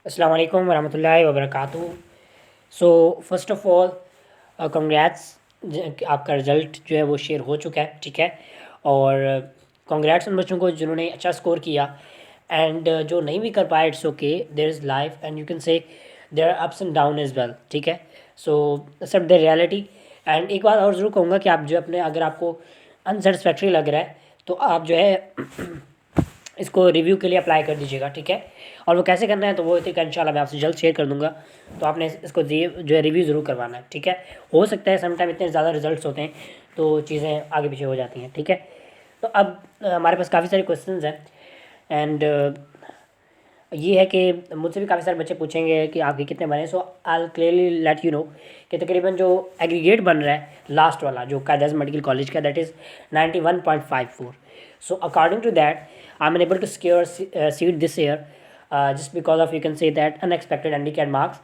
अस्सलाम वालेकुम वरहमतुल्लाहि वबरकातुहू। So first of all congrats, आपका रिज़ल्ट जो है वो शेयर हो चुका है, ठीक है। और कंग्रेट्स उन बच्चों को जिन्होंने अच्छा स्कोर किया। एंड जो नहीं भी कर पाए, it's okay, there is life and you can say there are ups and down as well, ठीक है। So accept the reality. And एक बात और ज़रूर कहूँगा कि आप जो अपने, अगर आपको अनसेटिस्फैक्ट्री लग रहा है तो आप जो है इसको रिव्यू के लिए अप्लाई कर दीजिएगा, ठीक है। और वो कैसे करना है तो वो तरीका इंशाल्लाह मैं आपसे जल्द शेयर कर दूंगा। तो आपने इसको जो है रिव्यू ज़रूर करवाना है, ठीक है। हो सकता है समटाइम इतने ज़्यादा रिजल्ट्स होते हैं तो चीज़ें आगे पीछे हो जाती हैं, ठीक है। तो अब हमारे पास काफ़ी सारे क्वेश्चंस हैं। एंड ये है कि मुझसे भी काफ़ी सारे बच्चे पूछेंगे कि आपके कितने बने। So I clearly let you know कि तकरीबन जो एग्रीगेट बन रहा है लास्ट वाला जो कायद मेडिकल कॉलेज का, that is 91.54। So according to that I am able to secure seat this year just because of, you can say that, unexpected handicap marks.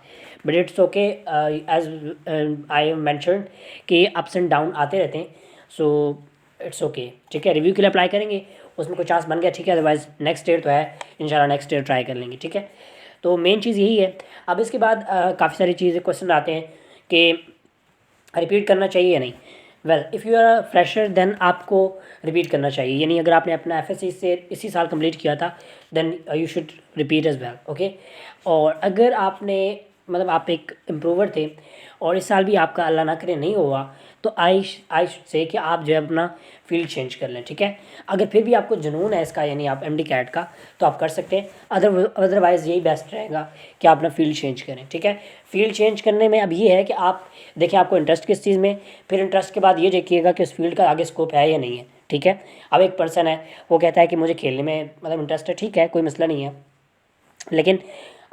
But it's okay, as I mentioned कि ups and down आते रहते हैं। So it's okay, ठीक है। Review के लिए apply करेंगे, उसमें कोई चांस बन गया, ठीक है। अदरवाइज नेक्स्ट ईयर तो है, इंशाल्लाह नेक्स्ट ईयर ट्राई कर लेंगे, ठीक है। तो मेन चीज़ यही है। अब इसके बाद काफ़ी सारी चीज़ें क्वेश्चन आते हैं कि रिपीट करना चाहिए या नहीं। Well, if you are fresher then आपको रिपीट करना चाहिए, यानी अगर आपने अपना एफएससी से इसी साल कंप्लीट किया था then you should repeat as well, okay. और अगर आपने, मतलब आप एक इम्प्रूवर थे और इस साल भी आपका अल्लाह ना करे नहीं हुआ, तो आई से कि आप जो है अपना फील्ड चेंज कर लें, ठीक है। अगर फिर भी आपको जुनून है इसका, यानी आप एमडी कैट का, तो आप कर सकते हैं। अदरवाइज़ यही बेस्ट रहेगा कि आप अपना फील्ड चेंज करें, ठीक है। फील्ड चेंज करने में अब ये है कि आप देखिए आपको इंटरेस्ट किस चीज़ में, फिर इंटरेस्ट के बाद ये देखिएगा कि उस फील्ड का आगे स्कोप है या नहीं है, ठीक है। अब एक पर्सन है, वो कहता है कि मुझे खेलने में मतलब इंटरेस्ट है, ठीक है, कोई मसला नहीं है, लेकिन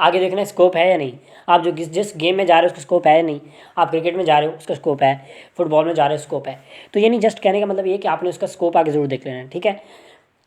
आगे देखना स्कोप है या नहीं। आप जो जिस गेम में जा रहे हो उसका स्कोप है या नहीं। आप क्रिकेट में जा रहे हो उसका स्कोप है, फुटबॉल में जा रहे हो स्कोप है। तो ये नहीं, जस्ट कहने का मतलब ये कि आपने उसका स्कोप आगे ज़रूर देख लेना है, ठीक है।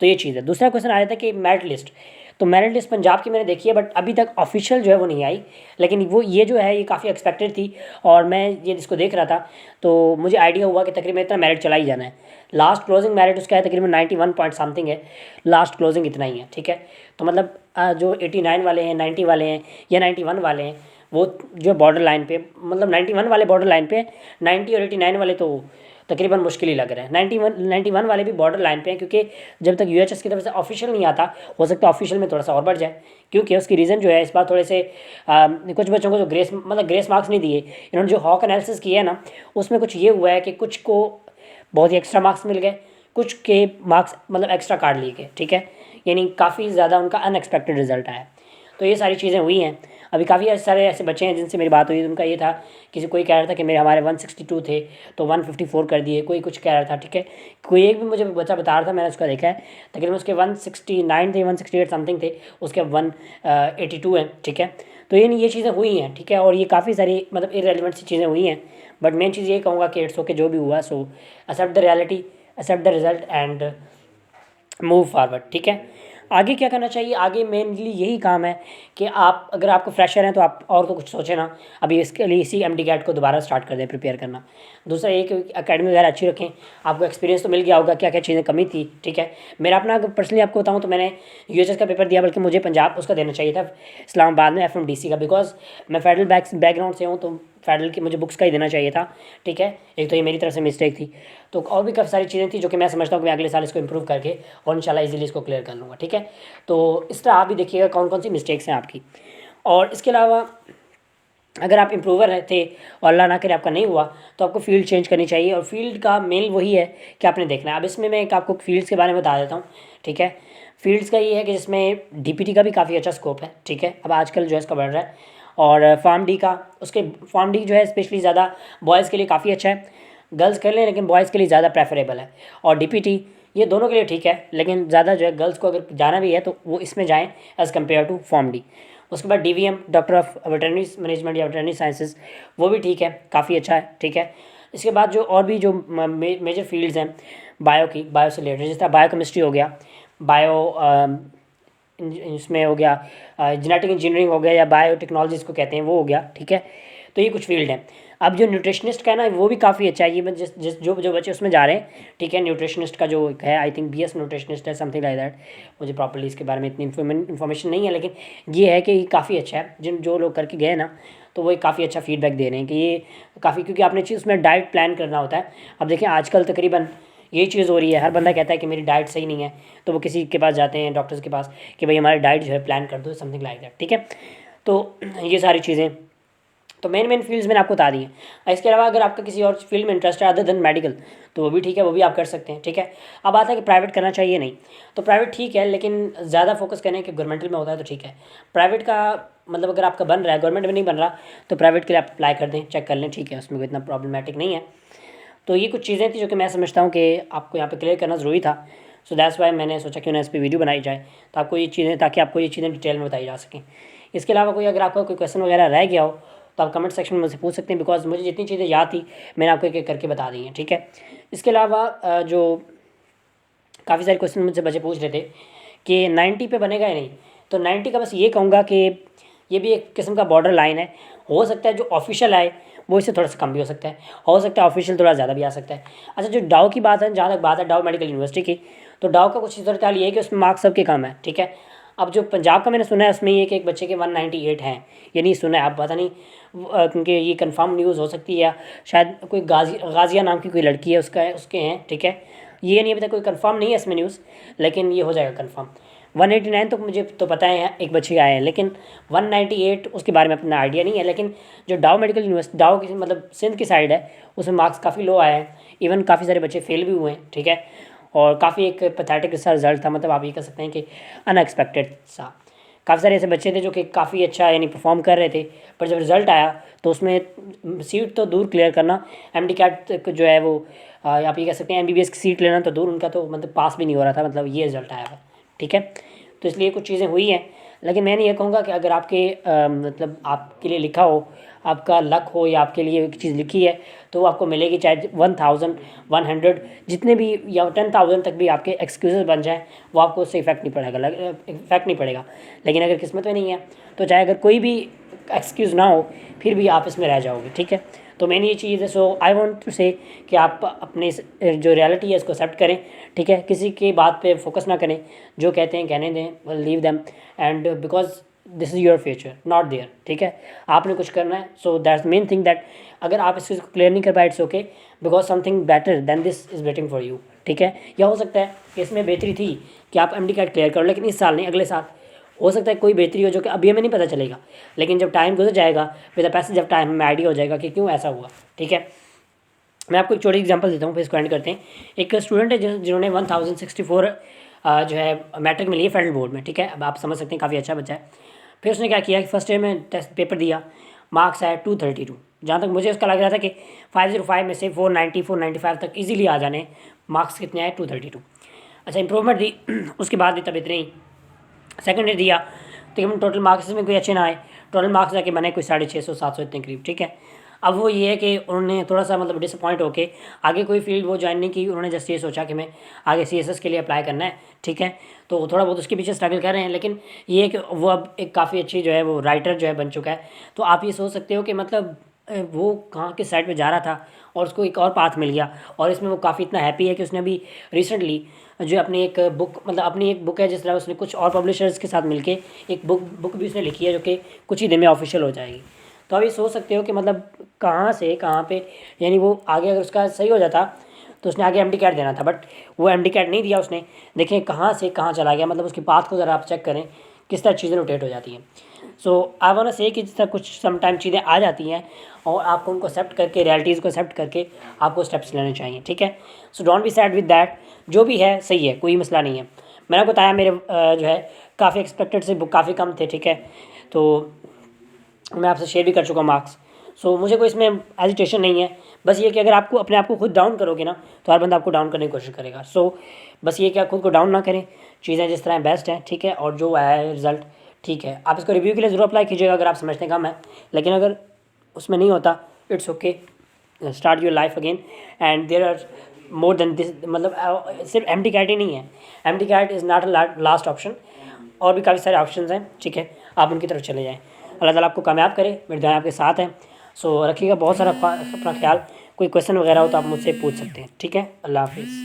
तो ये चीज़ है। दूसरा क्वेश्चन आया था कि मेरिट लिस्ट, तो मेरिट लिस्ट पंजाब की मैंने देखी है बट अभी तक ऑफिशियल जो है वो नहीं आई। लेकिन वो ये जो है ये काफ़ी एक्सपेक्टेड थी और मैं ये इसको देख रहा था तो मुझे आइडिया हुआ कि तकरीबन इतना मेरिट चला ही जाना है। लास्ट क्लोजिंग मेरिट उसका है तकरीबन 91 पॉइंट समथिंग है, लास्ट क्लोजिंग इतना ही है, ठीक है। तो मतलब जो 89 वाले हैं, 90 वाले हैं या 91 वाले हैं, वो जो बॉर्डर लाइन पे, मतलब 91 वाले बॉर्डर लाइन पे, 90 और 89 वाले तो तकरीबन मुश्किल ही लग रहे हैं। 91 वाले भी बॉर्डर लाइन पे हैं, क्योंकि जब तक यूएचएस की तरफ से ऑफिशियल नहीं आता, हो सकता है ऑफिशियल में थोड़ा सा और बढ़ जाए। क्योंकि उसकी रीज़न जो है इस बार थोड़े से कुछ बच्चों को जो ग्रेस मार्क्स नहीं दिए, इन्होंने जो हॉक एनालिसिस किया है ना, उसमें कुछ ये हुआ है कि कुछ को बहुत ही एक्स्ट्रा मार्क्स मिल गए, कुछ के मार्क्स मतलब एक्स्ट्रा काट लिए गए, ठीक है। यानी काफ़ी ज़्यादा उनका अनएक्सपेक्टेड रिजल्ट आया। तो ये सारी चीज़ें हुई हैं। अभी काफ़ी सारे ऐसे बच्चे हैं जिनसे मेरी बात हुई, उनका ये था, किसी कोई कह रहा था कि मेरे हमारे 162 थे तो 154 कर दिए, कोई कुछ कह रहा था, ठीक है। कोई एक भी मुझे बच्चा बता रहा था, मैंने उसका देखा है, तकरीबन उसके 169 थे, 168 समथिंग थे, उसके 182 हैं, ठीक है। तो ये चीज़ें हुई हैं, ठीक है। और ये काफ़ी सारी मतलब इरेलीवेंट सी चीज़ें हुई हैं। बट मेन चीज़ ये कहूँगा कि इट्स ओके, जो भी हुआ so accept the reality, accept the result and move forward, ठीक है। आगे क्या करना चाहिए, आगे मेनली यही काम है कि आप, अगर आपको फ्रेशर हैं तो आप और तो कुछ सोचें ना, अभी इसके लिए इसी एमडी कैट को दोबारा स्टार्ट कर दें प्रिपेयर करना। दूसरा ये कि अकेडमी वगैरह अच्छी रखें, आपको एक्सपीरियंस तो मिल गया होगा क्या क्या चीज़ें कमी थी, ठीक है। मेरा अपना अगर पर्सनली आपको बताऊँ तो मैंने यूएचएस का पेपर दिया, बल्कि मुझे पंजाब उसका देना चाहिए था, इस्लामाबाद में एफएमडीसी का, बिकॉज मैं फेडरल बैकग्राउंड से हूँ तो फेडरल की मुझे बुक्स का ही देना चाहिए था, ठीक है। एक तो ये मेरी तरफ से मिस्टेक थी। तो और भी काफ़ी सारी चीज़ें थी जो कि मैं समझता हूँ कि मैं अगले साल इसको इंप्रूव करके और इंशाल्लाह इजीली इसको क्लियर कर लूँगा, ठीक है। तो इस तरह आप भी देखिएगा कौन कौन सी मिस्टेक्स हैं आपकी। और इसके अलावा अगर आप इम्प्रूवर थे और अल्लाह ना करे आपका नहीं हुआ, तो आपको फील्ड चेंज करनी चाहिए। और फील्ड का मेन वही है कि आपने देखना है। अब इसमें मैं एक आपको फील्ड्स के बारे में बता देता हूँ, ठीक है। फील्ड्स का ये है कि जिसमें डीपीटी का भी काफ़ी अच्छा स्कोप है, ठीक है। अब आजकल जो है इसका बढ़ रहा है। और फार्म डी का, उसके फार्म डी जो है स्पेशली ज़्यादा बॉयज़ के लिए काफ़ी अच्छा है, गर्ल्स कर लें लेकिन बॉयज़ के लिए ज़्यादा प्रेफरेबल है। और डीपीटी ये दोनों के लिए ठीक है, लेकिन ज़्यादा जो है गर्ल्स को अगर जाना भी है तो वो इसमें जाएँ as compare to pharm D. उसके बाद DVM, doctor of veterinary management या वेटरनरी साइंसेज, वो भी ठीक है, काफ़ी अच्छा है, ठीक है। इसके बाद जो और भी जो मेजर फील्ड्स हैं बायो की, बायो से रिलेटेड, जिस तरह बायो केमिस्ट्री हो गया, बायो इसमें हो गया, जेनेटिक इंजीनियरिंग हो गया या बायो टेक्नोलॉजी इसको कहते हैं, वो हो गया, ठीक है। तो ये कुछ फील्ड है। अब जो न्यूट्रिशनिस्ट का है ना वो भी काफ़ी अच्छा है। ये जिस जिस जो जो बच्चे उसमें जा रहे हैं, ठीक है, न्यूट्रिशनिस्ट का जो है, आई थिंक BS न्यूट्रिशनिस्ट है, समथिंग लाइक दैट। मुझे प्रॉपर्ली इसके बारे में इतनी इन्फॉर्मेशन नहीं है, लेकिन ये है कि ये काफ़ी अच्छा है। जो लोग करके गए ना, तो वो काफ़ी अच्छा फीडबैक दे रहे हैं कि ये काफ़ी, क्योंकि आपने चीज़ उसमें डाइट प्लान करना होता है। अब देखिए आजकल तकरीबन यही चीज़ हो रही है, हर बंदा कहता है कि मेरी डाइट सही नहीं है, तो वो किसी के पास जाते हैं, डॉक्टर्स के पास, कि भाई हमारी डाइट जो है प्लान कर दो, समथिंग लाइक दैट, ठीक है। तो ये सारी चीज़ें तो मेन फील्ड्स मैंने आपको बता दी हैं। इसके अलावा अगर आपका किसी और फील्ड में इंटरेस्ट है अदर देन मेडिकल, तो वो भी ठीक है, वो भी आप कर सकते हैं, ठीक है। अब आता है कि प्राइवेट करना चाहिए नहीं, तो प्राइवेट ठीक है, लेकिन ज़्यादा फोकस करें कि गवर्नमेंटल में होता है तो ठीक है। प्राइवेट का मतलब अगर आपका बन रहा है, गवर्नमेंट में नहीं बन रहा, तो प्राइवेट के लिए आप अप्लाई कर दें, चेक कर लें, ठीक है, उसमें कोई इतना प्रॉब्लमेटिक नहीं है। तो ये कुछ चीज़ें थी जो कि मैं समझता हूँ कि आपको यहाँ पे क्लियर करना ज़रूरी था। सो दैट्स वाई मैंने सोचा क्यों ना इस पर वीडियो बनाई जाए, तो आपको ये चीज़ें, ताकि आपको ये चीज़ें डिटेल में बताई जा सकें। इसके अलावा कोई अगर आपका कोई क्वेश्चन वगैरह रह गया हो तो आप कमेंट सेक्शन में मुझसे पूछ सकते हैं, बिकॉज मुझे जितनी चीज़ें याद थी मैंने आपको एक एक करके बता दी हैं, ठीक है। इसके अलावा जो काफ़ी सारे क्वेश्चन मुझसे बच्चे पूछ रहे थे कि 90 पे बनेगा या नहीं, तो 90 का बस ये कहूँगा कि ये भी एक किस्म का बॉर्डर लाइन है। हो सकता है जो ऑफिशियल आए वो इससे थोड़ा सा कम भी हो सकता है ऑफिशियल थोड़ा ज़्यादा भी आ सकता है। अच्छा, जो डाउ की बात है, जहाँ तक बात है डाउ मेडिकल यूनिवर्सिटी की, तो डाउ का कुछ सूरत हाल ये है कि उसमें मार्क्स सबके कम है, ठीक है। अब जो पंजाब का मैंने सुना है उसमें ये कि एक बच्चे के 198 हैं, ये नहीं सुना है, आप पता नहीं, क्योंकि ये कंफर्म न्यूज़ हो सकती है, या शायद कोई गाजिया नाम की कोई लड़की है उसके हैं, ठीक है। ये नहीं, अभी तक कोई कंफर्म नहीं है इसमें न्यूज़, लेकिन ये हो जाएगा कंफर्म। 189 तो मुझे तो पता है एक बच्चे आए हैं, लेकिन 198 उसके बारे में अपना आइडिया नहीं है। लेकिन जो डाउ मेडिकल यूनिवर्सिटी, डाउ की मतलब सिंध की साइड है, उसमें मार्क्स काफ़ी लो आए हैं, इवन काफ़ी सारे बच्चे फेल भी हुए हैं, ठीक है। और काफ़ी एक पैथेटिक सा रिजल्ट था, मतलब आप ये कह सकते हैं कि अनएक्सपेक्टेड सा। काफ़ी सारे ऐसे बच्चे थे जो कि काफ़ी अच्छा यानी परफॉर्म कर रहे थे, पर जब रिज़ल्ट आया तो उसमें सीट तो दूर क्लियर करना, MD कैट जो है वो आप ये कह सकते हैं MBBS की सीट लेना तो दूर, उनका तो मतलब पास भी नहीं हो रहा था, मतलब ये रिज़ल्ट आया था, ठीक है। तो इसलिए कुछ चीज़ें हुई हैं, लेकिन मैंने ये कहूँगा कि अगर आपके मतलब आपके लिए लिखा हो, आपका लक हो, या आपके लिए एक चीज़ लिखी है, तो वो आपको मिलेगी, चाहे 1000 100 जितने भी या 10,000 तक भी आपके एक्सक्यूज़ बन जाएँ, वो आपको उससे इफेक्ट नहीं पड़ेगा। लेकिन अगर किस्मत में नहीं है, तो चाहे अगर कोई भी एक्सक्यूज़ ना हो, फिर भी आप इसमें रह जाओगे, ठीक है। तो मैंने ये चीज़ है, सो आई वांट टू से कि आप अपने जो रियलिटी है इसको एक्सेप्ट करें, ठीक है। किसी की बात पे फोकस ना करें, जो कहते हैं कहने दें, leave them, and because this is your future not their, ठीक है। आपने कुछ करना है, so that's main thing that अगर आप इस चीज़ को क्लियर नहीं कर पाए, it's okay, because something better than this is waiting for you, ठीक है। या हो सकता है कि इसमें बेहतरी थी कि आप MD कैट क्लियर करो, लेकिन इस साल नहीं, अगले साल हो सकता है कोई बेहतरी हो जो कि अभी हमें नहीं पता चलेगा, लेकिन जब टाइम गुजर जाएगा, with the passage of time हमें आइडिया हो जाएगा कि क्यों ऐसा हुआ, ठीक है। मैं आपको एक छोटी एग्जांपल देता हूँ, फिर इसको एंड करते हैं। एक स्टूडेंट है जिन्होंने 1064 जो है मैट्रिक में लिए फेडरल बोर्ड में, ठीक है। अब आप समझ सकते हैं काफ़ी अच्छा बच्चा है। फिर उसने क्या किया कि फर्स्ट ईयर में टेस्ट पेपर दिया, मार्क्स आया 232। जहाँ तक मुझे उसका लग रहा था कि 505 में से 490 495 तक ईजिली आ जाने, मार्क्स कितने आए 232। अच्छा, इंप्रूवमेंट दी उसके बाद भी तब इतने ही। सेकेंड ईयर दिया, तकरीबन टोटल मार्क्स में कोई अच्छे ना आए, टोटल मार्क्स जाके बने कोई 650 700 इतने करीब, ठीक है। अब वो ये है कि उन्होंने थोड़ा सा मतलब डिसअपॉइंट होके आगे कोई फील्ड वो ज्वाइन नहीं की, उन्होंने जस्ट ये सोचा कि मैं आगे CSS के लिए अप्लाई करना है, ठीक है। तो थोड़ा बहुत उसके पीछे स्ट्रगल कर रहे हैं, लेकिन ये है कि वो अब एक काफ़ी अच्छी जो है वो राइटर जो है बन चुका है। तो आप ये सोच सकते हो कि मतलब वो कहाँ किस साइड पे जा रहा था और उसको एक और पाथ मिल गया, और इसमें वो काफ़ी इतना हैप्पी है कि उसने अभी रिसेंटली जो अपनी एक बुक, मतलब अपनी एक बुक है, जिस तरह उसने कुछ और पब्लिशर्स के साथ मिलके एक बुक भी उसने लिखी है, जो कि कुछ ही दिन में ऑफिशियल हो जाएगी। तो आप ये सोच सकते हो कि मतलब कहाँ से कहाँ पे, यानी वो आगे अगर उसका सही हो जाता तो उसने आगे MD कैट देना था, बट वो MD कैट नहीं दिया उसने। देखें कहाँ से कहाँ चला गया, मतलब उसकी पाथ को ज़रा आप चेक करें किस तरह चीज़ें रोटेट हो जाती हैं। सो आई वांट टू से कि जिस तरह कुछ समटाइम चीज़ें आ जाती हैं और आपको उनको एक्सेप्ट करके, रियलिटीज़ को एक्सेप्ट करके आपको स्टेप्स लेने चाहिए, ठीक है। So don't be sad with that, जो भी है सही है, कोई मसला नहीं है। मैंने बताया मेरे जो है काफ़ी एक्सपेक्टेड से बुक काफ़ी कम थे, ठीक है। तो मैं आपसे शेयर भी कर चुका मार्क्स। सो मुझे कोई इसमें एजिटेशन नहीं है, बस ये कि अगर आपको अपने आप को खुद डाउन करोगे ना, तो हर बंदा आपको डाउन करने की कोशिश करेगा। सो बस ये कि आप खुद को डाउन ना करें, चीज़ें जिस तरह बेस्ट हैं, ठीक है। और जो आया है रिज़ल्ट, ठीक है, आप इसको रिव्यू के लिए ज़रूर अप्लाई कीजिएगा अगर आप समझते कम है, लेकिन अगर उसमें नहीं होता, it's okay, start your life again, and there are more than this. मतलब सिर्फ MD कैट ही नहीं है, MD CAT is not last option, और भी काफ़ी सारे ऑप्शन हैं, ठीक है। आप उनकी तरफ चले जाएँ। अल्लाह ताला आपको कामयाब करे, मेरी दुआएं आपके साथ हैं। सो रखिएगा बहुत सारा अपना ख्याल। कोई क्वेश्चन वगैरह हो तो आप मुझसे पूछ सकते हैं। ठीक है, अल्लाह हाफिज़।